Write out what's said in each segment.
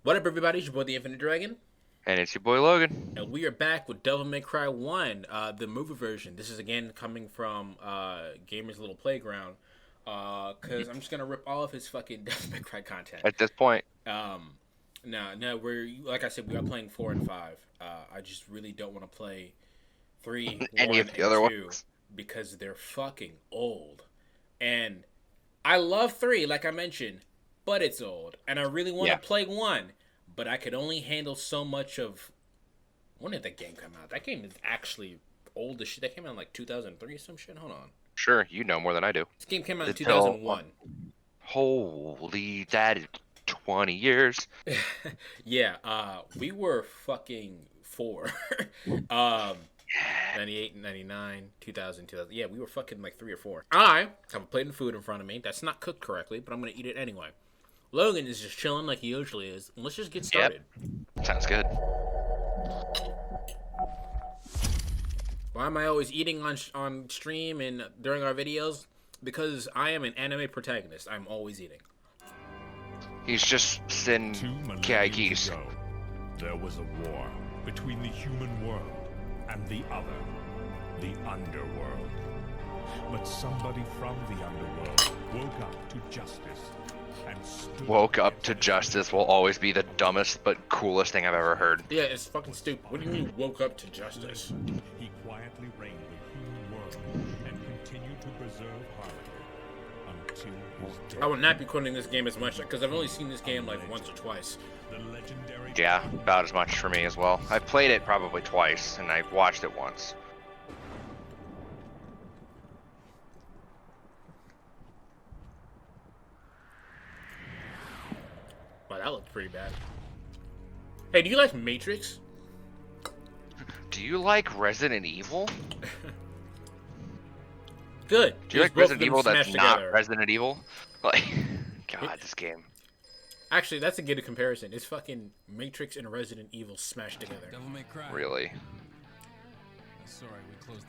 What up, everybody? It's your boy, the Infinite Dragon, And it's your boy Logan. and we are back with Devil May Cry 1, the movie version. This is again coming from Gamer's Little Playground, because I'm just gonna rip all of his fucking Devil May Cry content. At this point, Um, no, we're like I said, we are playing 4 and 5. I just really don't want to play 3, any 1, of the and other 2 ones. because they're fucking old, and I love 3, like I mentioned, but it's old, and I really want to Yeah. play 1. But I could only handle so much of. When did that game come out? That game is actually old as shit. That came out in like 2003 or some shit. Hold on. Sure, you know more than I do. This game came out in Until 2001. holy, that is 20 years. Yeah, we were fucking 4. um, 98, 99, 2000, 2000. Yeah, we were fucking like 3 or 4. I have a plate of food in front of me that's not cooked correctly, but I'm going to eat it anyway. Logan is just chilling like he usually is. Let's just get started. Sounds good. Why am I always eating on stream and during our videos? Because I am an anime protagonist. I'm always eating. He's just sin 2 millennia Kyaikis. ago, there was a war between the human world and the other, the underworld. But somebody from the underworld woke up to justice and stood Woke up to against justice will always be the dumbest but coolest thing I've ever heard. Yeah, it's fucking stupid. What do you mean woke up to justice? He quietly reigned the human world and continued to preserve harmony until his death. I will not be quoting this game as much because I've only seen this game like once or twice. The legendary Yeah, about as much for me as well. I played it probably twice, and I watched it once. Wow, that looked pretty bad. Hey, do you like Matrix? Do you like Resident Evil? Good. Do you like Both of Resident them Evil that's smashed not together. Resident Evil? Like, God, this game. Actually, that's a good comparison. It's fucking Matrix and Resident Evil smashed together. Devil May Cry. Really. Sorry, we closed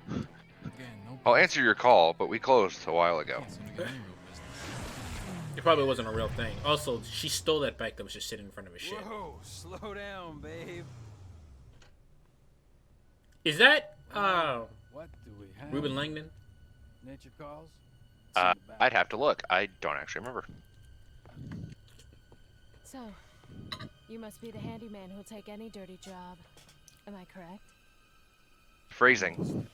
at 9. Again, no. I'll answer your call, but we closed a while ago. Can't seem to get any real business. It probably wasn't a real thing. Also, she stole that bike that was just sitting in front of his shit. Whoa, slow down, babe. Is that What do we have? Ruben Langdon? Nature calls. It's in the back. I'd have to look. I don't actually remember. So, you must be the handyman who'll take any dirty job. Am I correct? Phrasing.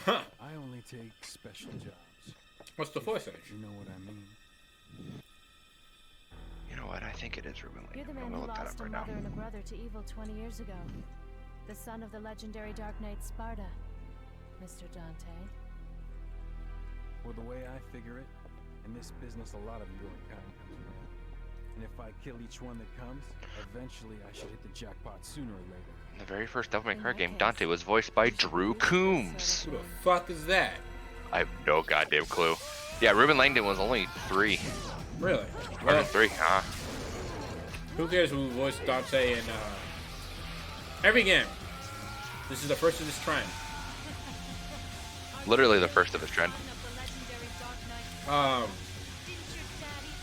Huh? I only take special jobs. What's the voice image? You know what I mean? You know what? I think it is Ruben You're the Langdon. man I'm who gonna look that lost up a right now. mother and a brother to evil 20 years ago. The son of the legendary Dark Knight Sparta, Mr. Dante. Well, the way I figure it, in this business, a lot of your kind comes around. And if I kill each one that comes, eventually I should hit the jackpot sooner or later. The very first Devil May In Cry that game, case, Dante was voiced by you should Drew use this Coombs. Who the fuck is that? I have no goddamn clue. Yeah, Ruben Langdon was only 3. Really? Or Well, 3, huh? who cares who voiced Dante in every game? This is the first of this trend. Literally the first of his trend.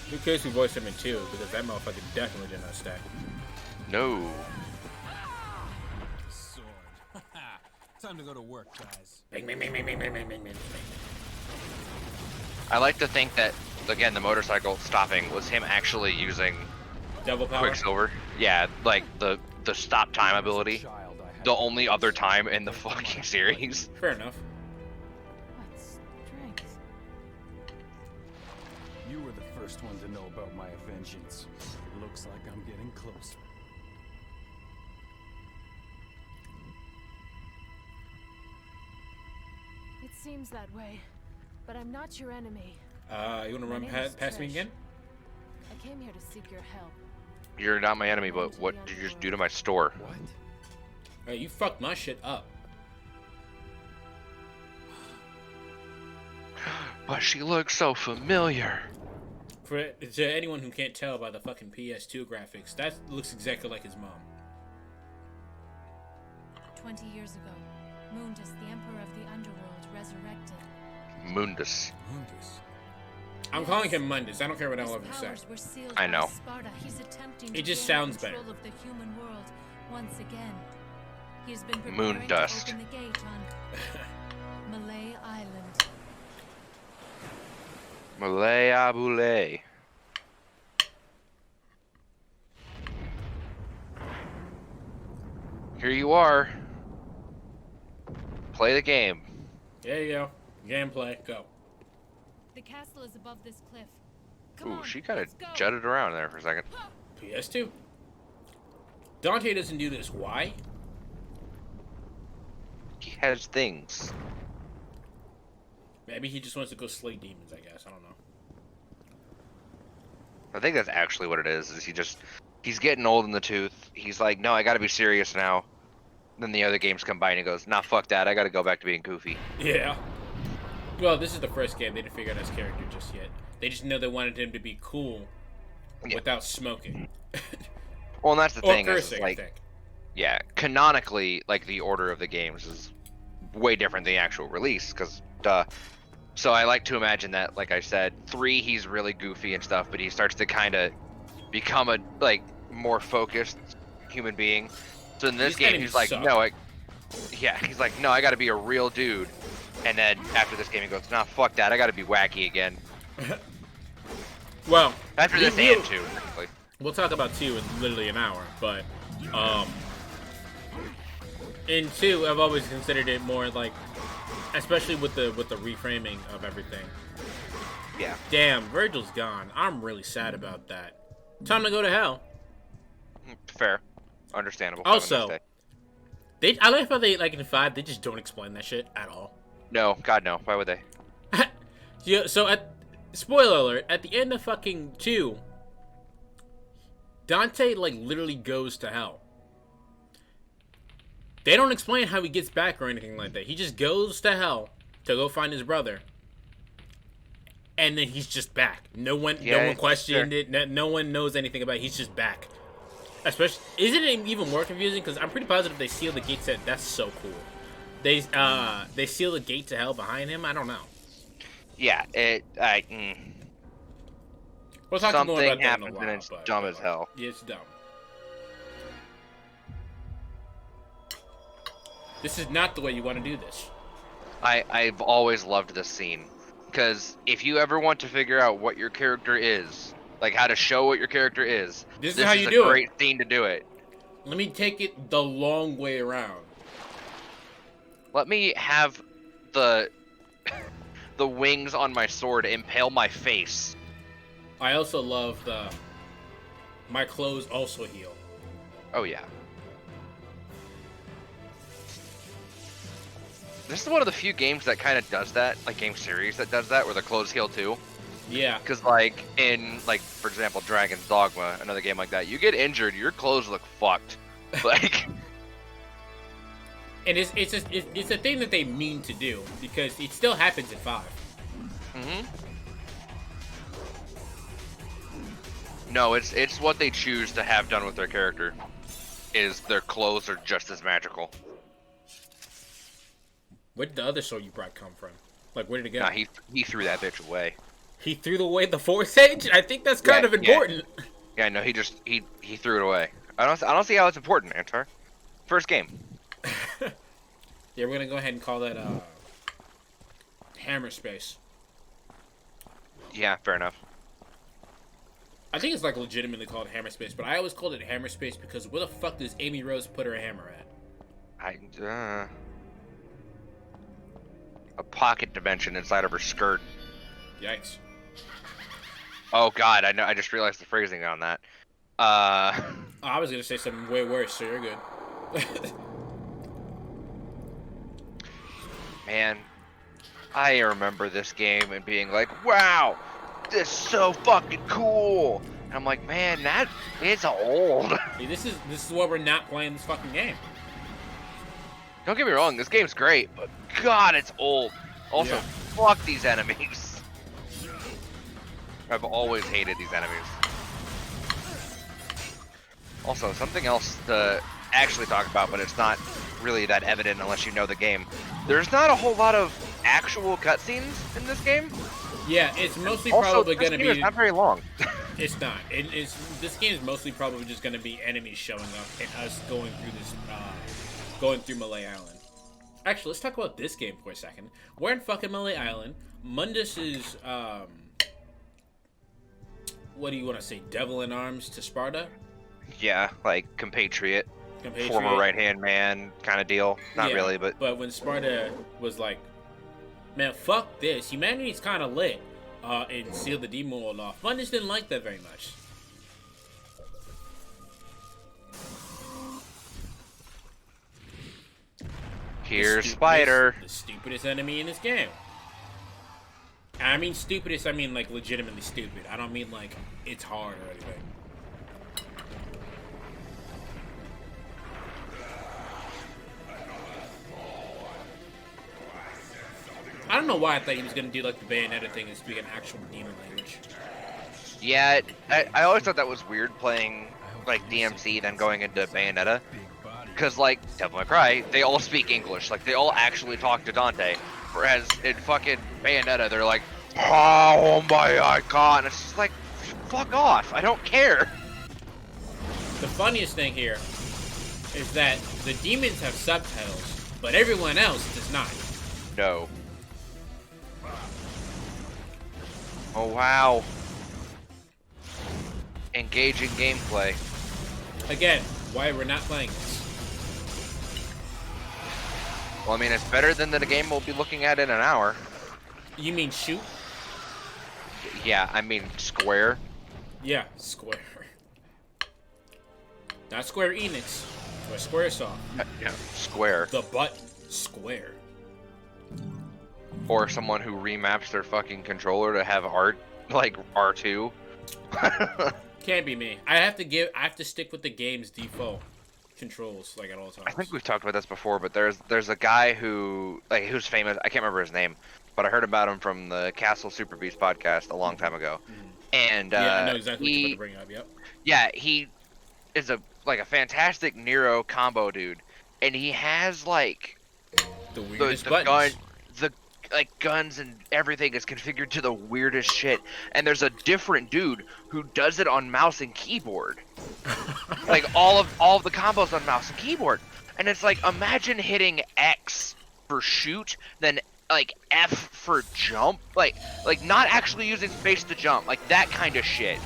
Who cares who voiced him in 2? Because that motherfucker definitely did not stack. No. Sword. Time to go to work, guys. Bang, bang, bang, bang, bang, bang, bang, bang, bang. I like to think that, again, the motorcycle stopping was him actually using Devil power. Quicksilver. Yeah, like the stop time ability. Child, I had The only other time in the fucking series. Fair enough. What strength? You were the first one to know about my vengeance. It looks like I'm getting closer. It seems that way, but I'm not your enemy. You wanna My run name is past me Trish. again? I came here to seek your help. You're not my enemy, but what did you just do to my store? What? Hey, you fucked my shit up. But she looks so familiar. To anyone who can't tell by the fucking PS2 graphics, that looks exactly like his mom. 20 years ago, Mundus, the Emperor of the Underworld, resurrected. Mundus. Mundus. I'm calling him Mundus. I don't care what Eleven says. I know. It just sounds better. Of the human world once again. He's been Moon preparing dust. to open the gate on Malay Island. Malay Abulay. Here you are. Play the game. There you go. Gameplay. Go. The castle is above this cliff. Ooh, she kind of jutted around there for a second. PS2. Dante doesn't do this. Why? He has things. Maybe he just wants to go slay demons, I guess. I don't know. I think that's actually what it is he's getting old in the tooth. He's like, no, I gotta be serious now. Then the other games come by and he goes, nah, fuck that, I gotta go back to being goofy. Yeah. Well, this is the first game. They didn't figure out his character just yet. They just know they wanted him to be cool without smoking. Well, and that's the or thing. Cursing, is, like, I think. yeah, canonically, like, the order of the games is way different than the actual release, because, duh. So I like to imagine that, like I said, 3, he's really goofy and stuff, but he starts to kind of become a, like, more focused human being. So in this game, he's like, no, he's like, no, I gotta be a real dude. And then after this game, he goes, nah, fuck that, I gotta be wacky again. Well, after this and 2, technically. We'll talk about 2 in literally an hour, but, in 2, I've always considered it more like, especially with the reframing of everything. Yeah. Damn, Virgil's gone. I'm really sad about that. Time to go to hell. Fair. Understandable. Also, I like how they, like in 5, they just don't explain that shit at all. No, God no. Why would they? Yeah, so spoiler alert, at the end of fucking 2, Dante, like, literally goes to hell. They don't explain how he gets back or anything like that. He just goes to hell to go find his brother. And then he's just back. No one questioned it. No one knows anything about it. He's just back. Especially, isn't it even more confusing? Because I'm pretty positive they seal the gates. That's so cool. They seal the gate to hell behind him. I don't know. Yeah, We'll talk more about that happens in a while, and it's dumb as hell. Yeah, it's dumb. This is not the way you want to do this. I've always loved this scene. Because if you ever want to figure out what your character is, like how to show what your character is, this is how you do it. a great scene to do it. Let me take it the long way around. Let me have the wings on my sword impale my face. I also love my clothes also heal. Oh yeah. This is one of the few games that kind of does that, like game series that does that, where the clothes heal too. Yeah. Because like in, like for example, Dragon's Dogma, another game like that, you get injured, your clothes look fucked. Like. And it's a thing that they mean to do because it still happens in 5. Mm-hmm. No, it's what they choose to have done with their character. Is their clothes are just as magical. Where did the other sword you brought come from? Like, where did it go? Nah, he threw that bitch away. He threw away the Force Age? I think that's kind of important. Yeah, no, he threw it away. I don't see how it's important, Antar. First game. Yeah, we're gonna go ahead and call that Hammer Space. Yeah, fair enough. I think it's like legitimately called Hammer Space, but I always called it Hammer Space because where the fuck does Amy Rose put her hammer at? A pocket dimension inside of her skirt. Yikes. Oh god, I know. I just realized the phrasing on that. I was gonna say something way worse, so you're good. Man, I remember this game and being like, wow, this is so fucking cool. And I'm like, man, it's old. Hey, this is why we're not playing this fucking game. Don't get me wrong, this game's great, but god, it's old. Also, fuck these enemies. I've always hated these enemies. Also, something else to actually talk about, but it's not really that evident unless you know the game. There's not a whole lot of actual cutscenes in this game. Yeah, it's mostly Also, probably this gonna game is be. not very long. It's not. This game is mostly probably just gonna be enemies showing up and us going through this, going through Malay Island. Actually, let's talk about this game for a second. We're in fucking Malay Island. Mundus is what do you want to say? Devil in arms to Sparta. Yeah, like compatriot. Former right-hand man kind of deal. Not really, but when Sparta was like, man, fuck this. Humanity's kind of lit. And sealed the demon world off. Mundus didn't like that very much. here's Spider. The stupidest enemy in this game. And I mean stupidest, I mean like legitimately stupid. I don't mean like it's hard or anything. I don't know why I thought he was gonna do like the Bayonetta thing and speak an actual demon language. Yeah, I always thought that was weird playing like DMC then going into Bayonetta. Because like Devil May Cry, they all speak English. Like they all actually talk to Dante. Whereas in fucking Bayonetta, they're like, oh my god. And it's just like, fuck off. I don't care. The funniest thing here is that the demons have subtitles, but everyone else does not. No. Oh wow. Engaging gameplay. Again, why we're not playing this. Well, I mean, it's better than the game we'll be looking at in an hour. You mean shoot? Yeah, I mean Square. Yeah, Square. Not Square Enix, or Squaresoft. Yeah, Square. The butt Square. Or someone who remaps their fucking controller to have art like R2. Can't be me. I have to stick with the game's default controls like at all times. I think we've talked about this before, but there's a guy who's famous. I can't remember his name, but I heard about him from the Castle Super Beast podcast a long time ago. And yeah, I know exactly what you're about to bring up. Yep. Yeah, he is a fantastic Nero combo dude, and he has like the weirdest buttons. Guns and everything is configured to the weirdest shit. And there's a different dude who does it on mouse and keyboard. Like all of the combos on mouse and keyboard. And it's like, imagine hitting X for shoot, then like F for jump. Like not actually using space to jump. Like that kind of shit.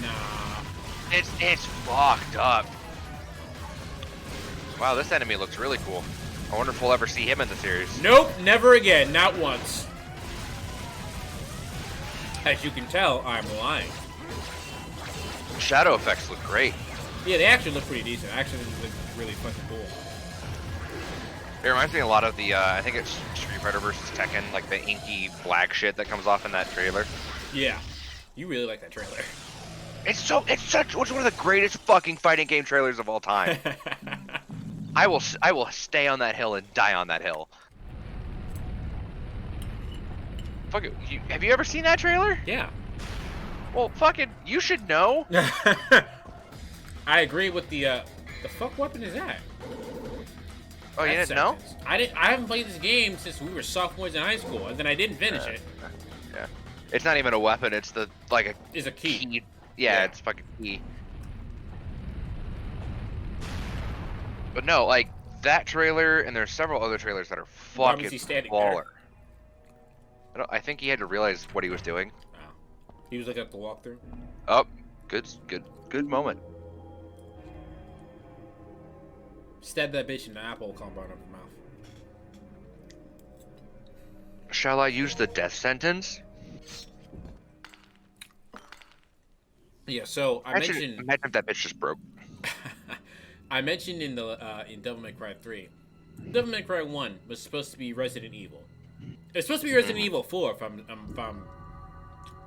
Nah. It's fucked up. Wow, this enemy looks really cool. I wonder if we'll ever see him in the series. Nope, never again. Not once. As you can tell, I'm lying. Shadow effects look great. Yeah, they actually look pretty decent. Actually, they look really fucking cool. It reminds me a lot of the, I think it's Street Fighter versus Tekken, like the inky black shit that comes off in that trailer. Yeah, you really like that trailer. It's one of the greatest fucking fighting game trailers of all time. I will stay on that hill and die on that hill. Fuck it, have you ever seen that trailer? Yeah. Well, fucking, you should know. I agree with the fuck weapon is that? Oh, you didn't know? I haven't played this game since we were sophomores in high school, and then I didn't finish it. Yeah. It's not even a weapon. It's It's a key. Yeah, it's fucking key. But no, like that trailer, and there's several other trailers that are fucking baller. I think he had to realize what he was doing. Oh. He was looking at the walkthrough. Oh, good moment. Stab that bitch in the apple combo out of her mouth. Shall I use the death sentence? Yeah, so Imagine if that bitch just broke. I mentioned in the in Devil May Cry 3, Devil May Cry 1 was supposed to be Resident Evil. It's supposed to be Resident Evil 4 if I'm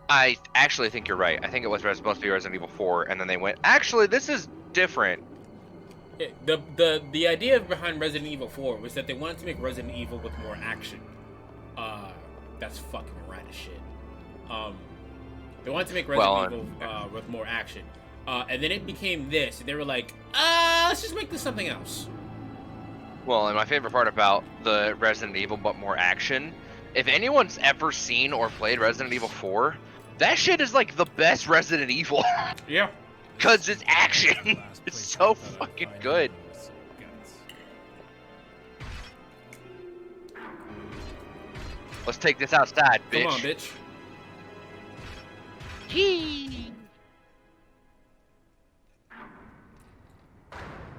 I actually think you're right. I think it was supposed to be Resident Evil 4, and then they went, actually, this is different. The idea behind Resident Evil 4 was that they wanted to make Resident Evil with more action. That's fucking rad as shit. They wanted to make Resident Evil with more action. And then it became this, and they were like, let's just make this something else. Well, and my favorite part about the Resident Evil but more action if anyone's ever seen or played Resident Evil 4, that shit is like the best Resident Evil. Yeah. Cause it's action. It's so fucking good. Let's take this outside, bitch. Come on, bitch. Yee.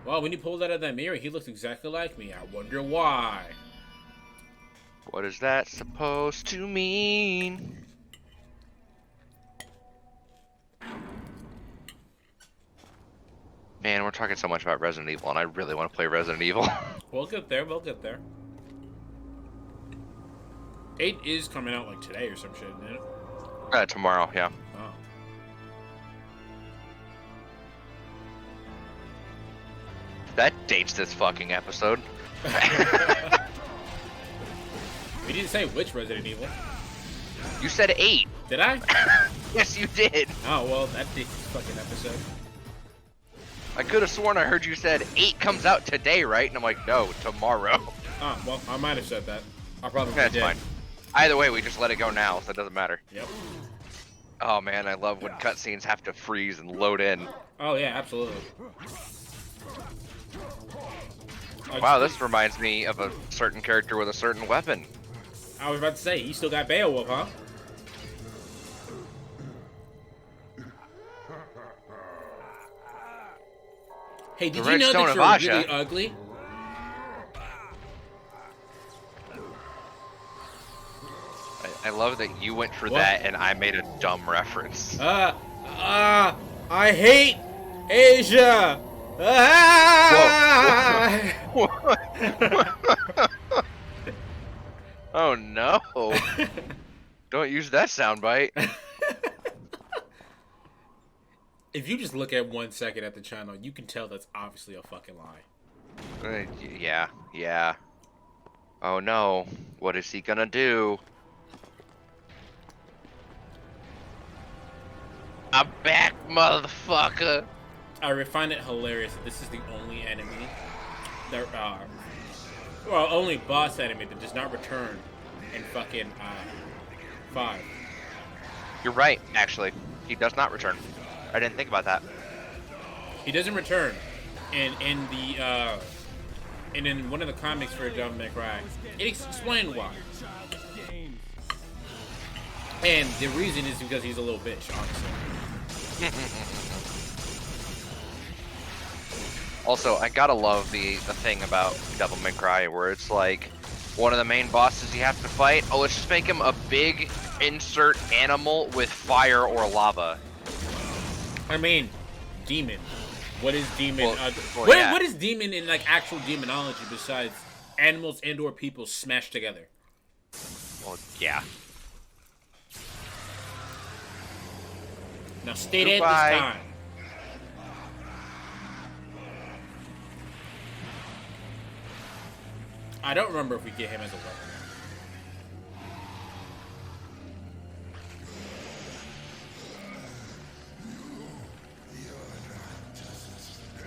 Well, when he pulled out of that mirror, he looks exactly like me. I wonder why. What is that supposed to mean? Man, we're talking so much about Resident Evil, and I really want to play Resident Evil. We'll get there. We'll get there. 8 is coming out like today or some shit, isn't it? Tomorrow, yeah. Oh. That dates this fucking episode. We didn't say which Resident Evil. You said 8. Did I? Yes, you did. Oh, well, that dates this fucking episode. I could have sworn I heard you said 8 comes out today, right? And I'm like, no, tomorrow. Oh, well, I might have said that. I probably That's did. fine. Either way, we just let it go now, so it doesn't matter. Yep. Oh man, I love when cutscenes have to freeze and load in. Oh, yeah, absolutely. Wow, this reminds me of a certain character with a certain weapon. I was about to say, you still got Beowulf, huh? Hey, did The you know Redstone that of you're Asha. really ugly? I love that you went for What? that and I made a dumb reference. I hate Asia! Oh no! Don't use that soundbite. If you just look at 1 second at the channel, you can tell that's obviously a fucking lie. Yeah. Oh no! What is he gonna do? I'm back, motherfucker! I find it hilarious that this is the only enemy that, well, only boss enemy that does not return in fucking 5. You're right, actually. He does not return. I didn't think about that. He doesn't return, and in one of the comics for Devil May Cry, it explained why. And the reason is because he's a little bitch, honestly. Also, I gotta love the thing about Devil May Cry where it's like one of the main bosses you have to fight. Oh, let's just make him a big insert animal with fire or lava. I mean, demon. What is demon? Yeah. What is demon in like actual demonology besides animals and/or people smashed together? Well, yeah. Now stay dead Goodbye. this time. I don't remember if we get him as a weapon.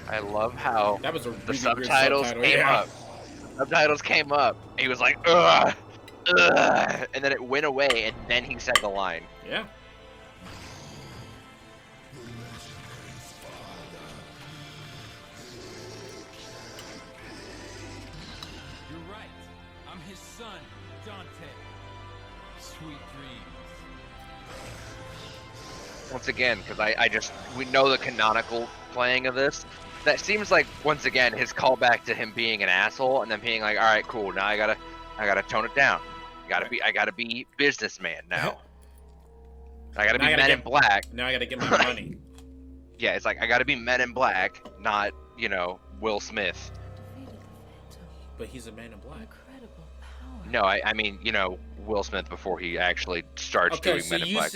I love how That was a the really weird subtitles subtitle, came yeah. up. Subtitles came up. He was like, ugh, ugh, and then it went away, and then he said the line. Yeah. You're right. I'm his son, Dante. Sweet dreams. Once again, because we know the canonical playing of this. That seems like, once again, his callback to him being an asshole and then being like, all right, cool, now I gotta tone it down. I gotta be businessman now. I gotta be Men in Black. Now I gotta get my money. Yeah, it's like, I gotta be Men in Black, not, Will Smith. But he's a man in black. Incredible power. No, I mean, Will Smith before he actually starts Okay, doing so Men in Black.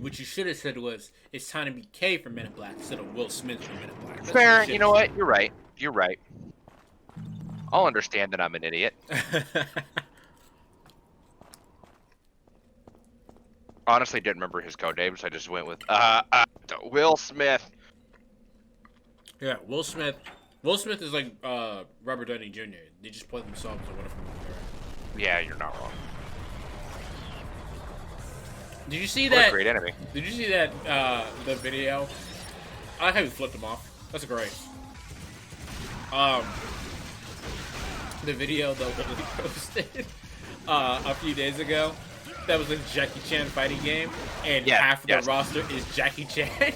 what you should have said was, it's time to be K for Men in Black instead of Will Smith for Men in Black. That's Fair, what you know what? You're right. You're right. I'll understand that I'm an idiot. Honestly, didn't remember his code names. I just went with Will Smith. Yeah, Will Smith. Will Smith is like Robert Downey Jr. They just play themselves or whatever. Yeah, you're not wrong. Did you see What that? a great enemy. Did you see that? The video. I like how you flipped him off. That's great. The video that Willie posted a few days ago. That was a Jackie Chan fighting game, and half of the roster is Jackie Chan.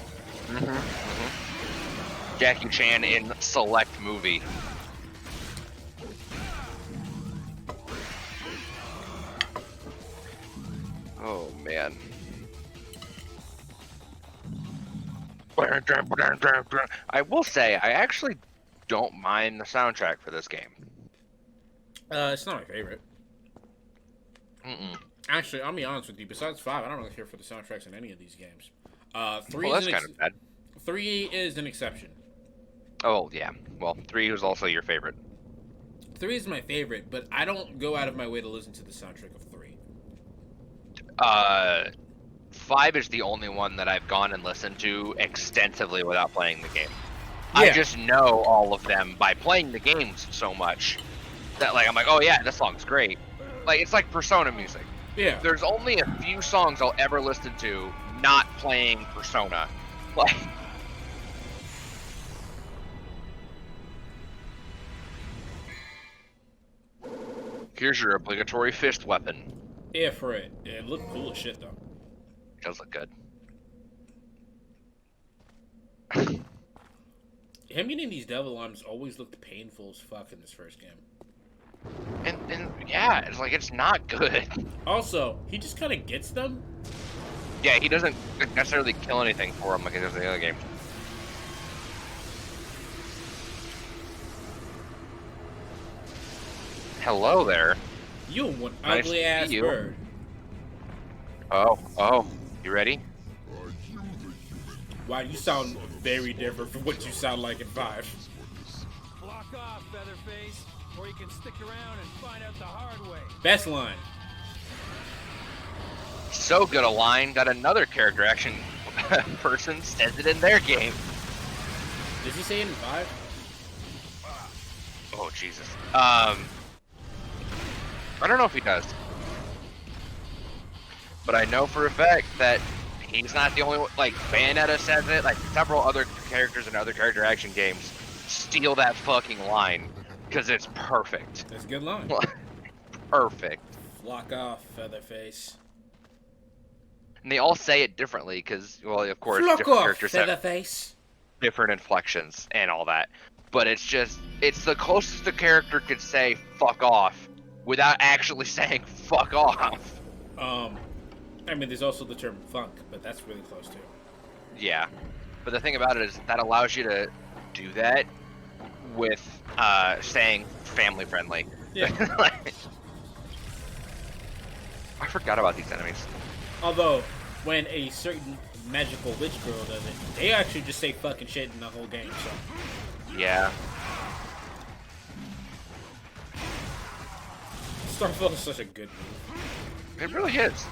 Jackie Chan in select movie. Oh man. I will say, I actually don't mind the soundtrack for this game. It's not my favorite. Actually, I'll be honest with you. Besides 5, I don't really care for the soundtracks in any of these games. 3 Well, is that's kind of bad. 3 is an exception. Oh yeah. Well, 3 was also your favorite. 3 is my favorite, but I don't go out of my way to listen to the soundtrack of 3. 5 is the only one that I've gone and listened to extensively without playing the game. Yeah. I just know all of them by playing the games so much that like I'm like, oh yeah, this song's great. Like it's like Persona music. Yeah. There's only a few songs I'll ever listen to not playing Persona. Like here's your obligatory fist weapon. Yeah, for it. It looked cool as shit, though. It does look good. Him getting these devil arms always looked painful as fuck in this first game. And yeah, it's like it's not good. Also, he just kind of gets them. Yeah, he doesn't necessarily kill anything for him like he does in the other game. Hello there. You one Nice ugly to ass see you. bird. Oh, you ready? Wow, you sound very different from what you sound like in 5. Block off, Featherface, or you can stick around and find out the hard way. Best line. So good a line that another character action person says it in their game. Did he say it in 5? Oh Jesus. I don't know if he does, but I know for a fact that he's not the only one. Like Bayonetta says it. Like several other characters in other character action games steal that fucking line because it's perfect. That's a good line. Perfect. Flock off, Featherface. And they all say it differently because, well, of course, Flock different off, characters have Featherface. different inflections and all that. But it's just, it's the closest a character could say "fuck off" without actually saying "fuck off." I mean, there's also the term funk, but that's really close too. Yeah, but the thing about it is that allows you to do that with saying family friendly. Yeah. Like, I forgot about these enemies. Although, when a certain magical witch girl does it, they actually just say fucking shit in the whole game, so. Yeah. Starfall is such a good move. It really is.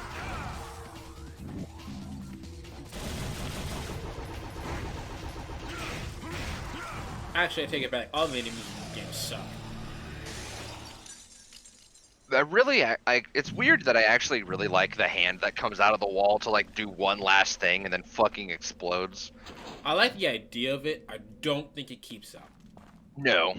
Actually, I take it back. All the enemies in the game suck. It's weird that I actually really like the hand that comes out of the wall to like do one last thing and then fucking explodes. I like the idea of it. I don't think it keeps up. No.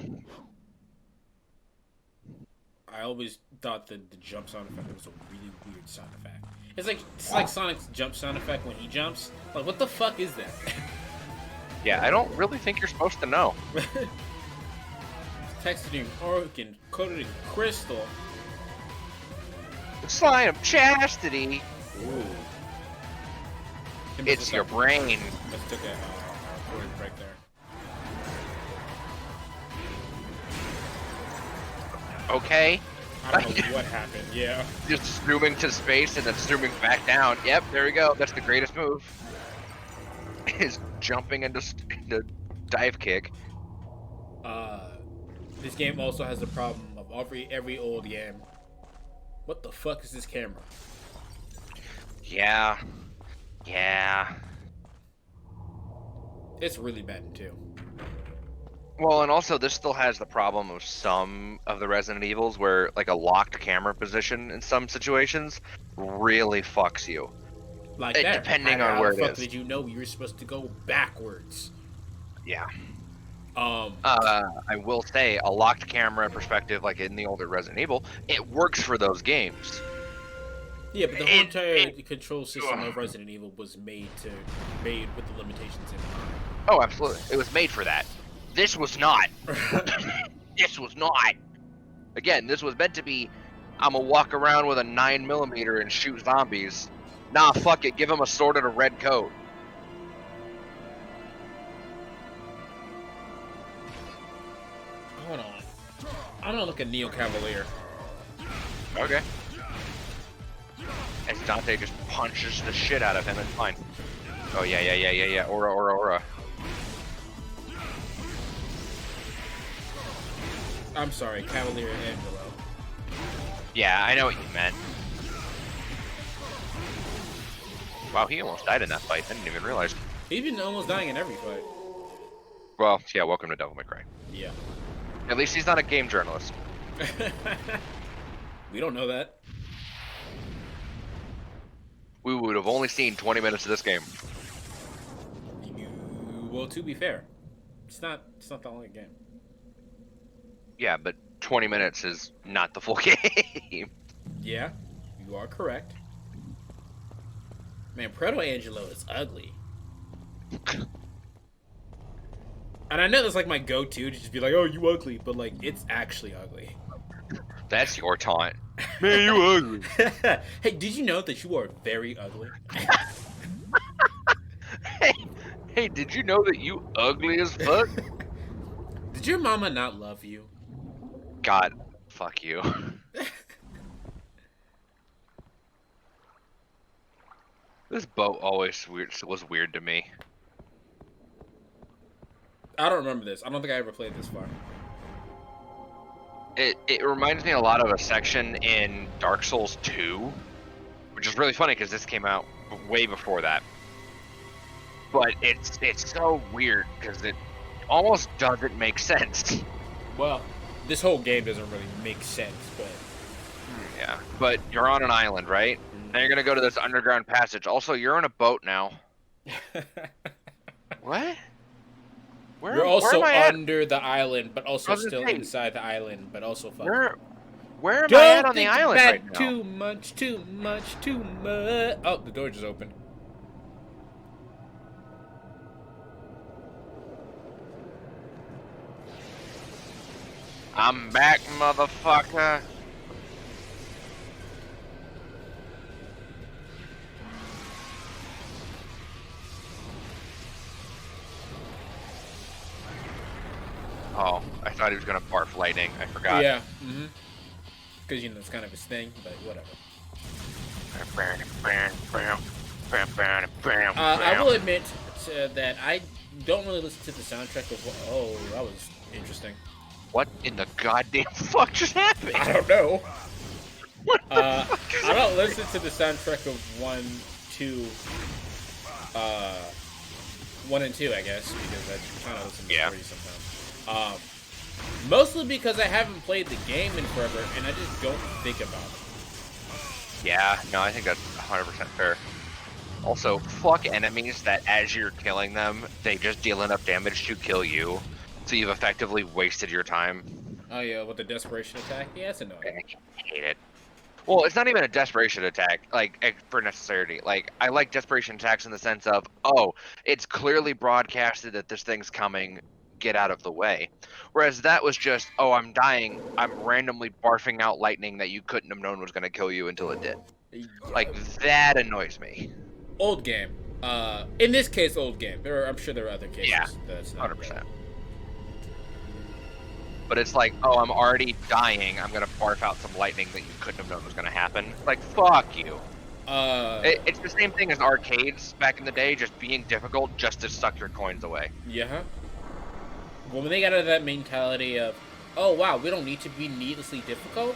I always thought that the jump sound effect was a really weird sound effect. It's like Sonic's jump sound effect when he jumps. Like, what the fuck is that? Yeah, I don't really think you're supposed to know. Textured in organ, coated in crystal. Sign of chastity. Ooh. It's your brain. Let's take a recording break there. Okay. I don't know what happened. Yeah. Just zooming to space and then zooming back down. Yep, there we go. That's the greatest move. Is jumping into dive kick. This game also has the problem of every old game. What the fuck is this camera? Yeah. Yeah. It's really bad in 2. Well, and also this still has the problem of some of the Resident Evils where like a locked camera position in some situations really fucks you. Like that. Depending How on where the it fuck is. did you know you were supposed to go backwards? Yeah. Um, I will say, a locked camera perspective, like in the older Resident Evil, it works for those games. yeah, but the whole entire control system of Resident Evil was made with the limitations in mind. Oh, absolutely. It was made for that. This was not. This was not. Again, this was meant to be, I'm gonna walk around with a 9mm and shoot zombies. Nah, fuck it. Give them a sword and a red coat. Hold on. I'm gonna look at Neo Cavalier. Okay. As Dante just punches the shit out of him, it's fine. Oh, yeah. Aura. I'm sorry, Cavalier and Angelo. Yeah, I know what you meant. Wow, he almost died in that fight. I didn't even realize. He's been almost dying in every fight. Well, yeah, welcome to Devil May Cry. Yeah. At least he's not a game journalist. We don't know that. We would have only seen 20 minutes of this game. Well, to be fair, it's not the only game. Yeah, but 20 minutes is not the full game. Yeah, you are correct. Man, Proto Angelo is ugly. And I know that's like my go-to to just be like, oh, you ugly, but like, it's actually ugly. That's your taunt. Man, you ugly. Hey, did you know that you are very ugly? Hey, did you know that you ugly as fuck? Did your mama not love you? God, fuck you. This boat always was weird to me. I don't remember this. I don't think I ever played this far. It reminds me a lot of a section in Dark Souls 2, which is really funny because this came out way before that. But it's so weird because it almost doesn't make sense. Well, this whole game doesn't really make sense, but... Yeah, but you're on an island, right? Now you're gonna go to this underground passage. Also, you're on a boat now. What? You're also where am I under the island, but also still saying, inside the island, but also fucking... Where am I at on the island right now? Too much. Oh, the door just opened. I'm back, motherfucker. Oh, I thought he was gonna barf lightning. I forgot. Yeah. Because, you know, it's kind of his thing, but whatever. I will admit that I don't really listen to the soundtrack of... Oh, that was interesting. What in the goddamn fuck just happened? I don't know. I don't listen to the soundtrack of 1, 2, 1 and 2, I guess, because I kind of listen to 3 sometimes. Mostly because I haven't played the game in forever, and I just don't think about it. Yeah, no, I think that's 100% fair. Also, fuck enemies that as you're killing them, they just deal enough damage to kill you. So you've effectively wasted your time. Oh yeah, with the desperation attack? Yeah, it's annoying. I hate it. Well, it's not even a desperation attack, like, for necessity. Like, I like desperation attacks in the sense of, oh, it's clearly broadcasted that this thing's coming, get out of the way. Whereas that was just, oh, I'm dying, I'm randomly barfing out lightning that you couldn't have known was going to kill you until it did. Like, that annoys me. Old game. In this case, old game. I'm sure there are other cases. Yeah, that's not 100%. But it's like, oh, I'm already dying. I'm gonna barf out some lightning that you couldn't have known was gonna happen. Like, fuck you. It's the same thing as arcades back in the day, just being difficult just to suck your coins away. Yeah. Well, when they got out of that mentality of, oh wow, we don't need to be needlessly difficult.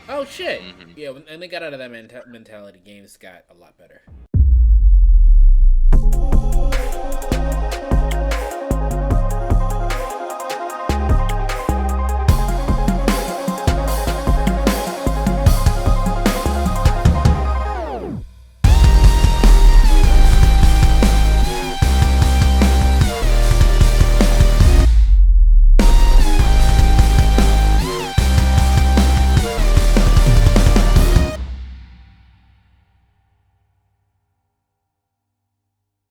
Oh shit. Mm-hmm. Yeah, and they got out of that mentality, games got a lot better.